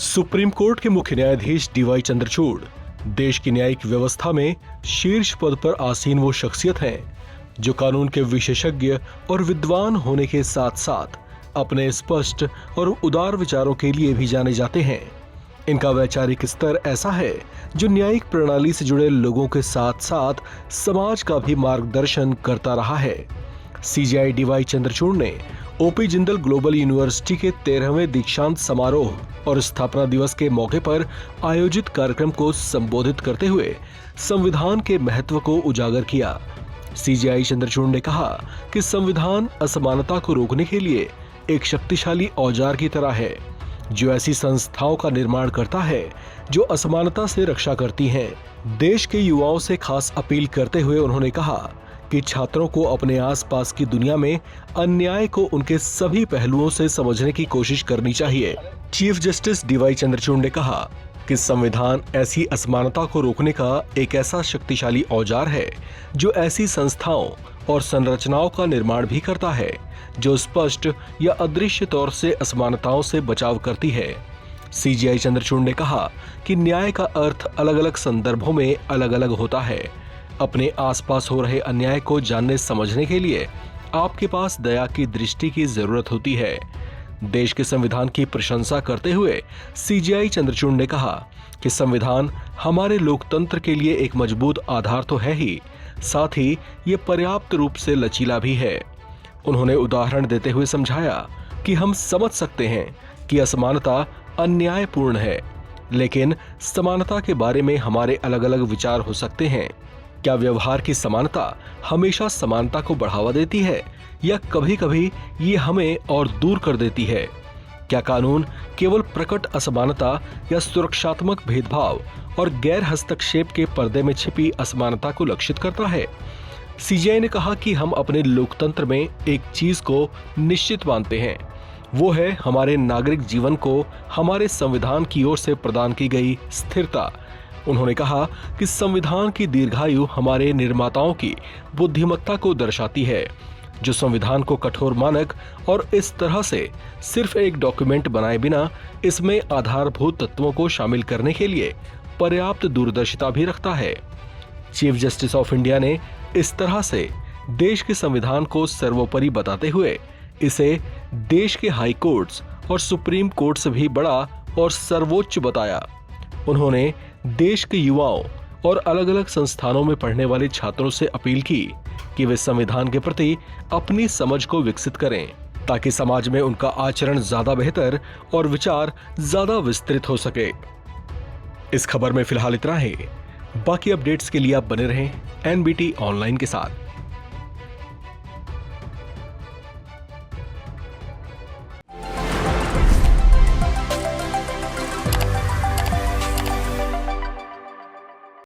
Supreme court के मुख्य न्यायाधीश डीवाई चंद्रचूड़ देश की न्यायिक व्यवस्था में शीर्ष पद पर आसीन वो शख्सियत हैं जो कानून के विशेषज्ञ और विद्वान होने के साथ साथ अपने स्पष्ट और उदार विचारों के लिए भी जाने जाते हैं। इनका वैचारिक स्तर ऐसा है जो न्यायिक प्रणाली से जुड़े लोगों के साथ साथ समाज का भी मार्गदर्शन करता रहा है। सीजेआई डीवाई चंद्रचूड़ ने ओपी जिंदल ग्लोबल यूनिवर्सिटी के 13वें दीक्षांत समारोह और स्थापना दिवस के मौके पर आयोजित कार्यक्रम को संबोधित करते हुए संविधान के महत्व को उजागर किया। सीजेआई चंद्रचूड़ ने कहा कि संविधान असमानता को रोकने के लिए एक शक्तिशाली औजार की तरह है जो ऐसी संस्थाओं का निर्माण करता है जो असमानता से रक्षा करती हैं। देश के युवाओं से खास अपील करते हुए उन्होंने कहा कि छात्रों को अपने आसपास की दुनिया में अन्याय को उनके सभी पहलुओं से समझने की कोशिश करनी चाहिए। चीफ जस्टिस डीवाई चंद्रचूड़ ने कहा कि संविधान ऐसी असमानता को रोकने का एक ऐसा शक्तिशाली औजार है जो ऐसी संस्थाओं और संरचनाओं का निर्माण भी करता है जो स्पष्ट या अदृश्य तौर से असमानताओं से बचाव करती है। सीजेआई चंद्रचूड़ ने कहा कि न्याय का अर्थ अलग अलग संदर्भों में अलग अलग होता है। अपने आसपास हो रहे अन्याय को जानने समझने के लिए आपके पास दया की दृष्टि की जरूरत होती है। देश के संविधान की प्रशंसा करते हुए सीजेआई चंद्रचूड़ ने कहा कि संविधान हमारे लोकतंत्र के लिए एक मजबूत आधार तो है ही, साथ ही ये पर्याप्त रूप से लचीला भी है। उन्होंने उदाहरण देते हुए समझाया कि हम समझ सकते हैं कि असमानता अन्यायपूर्ण है, लेकिन समानता के बारे में हमारे अलग अलग विचार हो सकते हैं। क्या व्यवहार की समानता हमेशा समानता को बढ़ावा देती है या कभी-कभी ये हमें और दूर कर देती है? क्या कानून केवल प्रकट असमानता या सुरक्षात्मक भेदभाव और गैर हस्तक्षेप के पर्दे में छिपी असमानता को लक्षित करता है? सीजेआई ने कहा कि हम अपने लोकतंत्र में एक चीज को निश्चित मानते हैं, वो है हमारे नागरिक जीवन को हमारे संविधान की ओर से प्रदान की गई स्थिरता। उन्होंने कहा कि संविधान की दीर्घायु हमारे निर्माताओं की बुद्धिमत्ता को दर्शाती है जो संविधान को कठोर मानक और इस तरह से सिर्फ एक डॉक्यूमेंट बनाए बिना इसमें आधारभूत तत्वों को शामिल करने के लिए पर्याप्त दूरदर्शिता भी रखता है। चीफ जस्टिस ऑफ इंडिया ने इस तरह से देश के संविधान को सर्वोपरि बताते हुए इसे देश के हाई कोर्ट्स और सुप्रीम कोर्ट से भी बड़ा और सर्वोच्च बताया। उन्होंने देश के युवाओं और अलग अलग संस्थानों में पढ़ने वाले छात्रों से अपील की कि वे संविधान के प्रति अपनी समझ को विकसित करें ताकि समाज में उनका आचरण ज्यादा बेहतर और विचार ज्यादा विस्तृत हो सके। इस खबर में फिलहाल इतना ही। बाकी अपडेट्स के लिए आप बने रहें एनबीटी ऑनलाइन के साथ।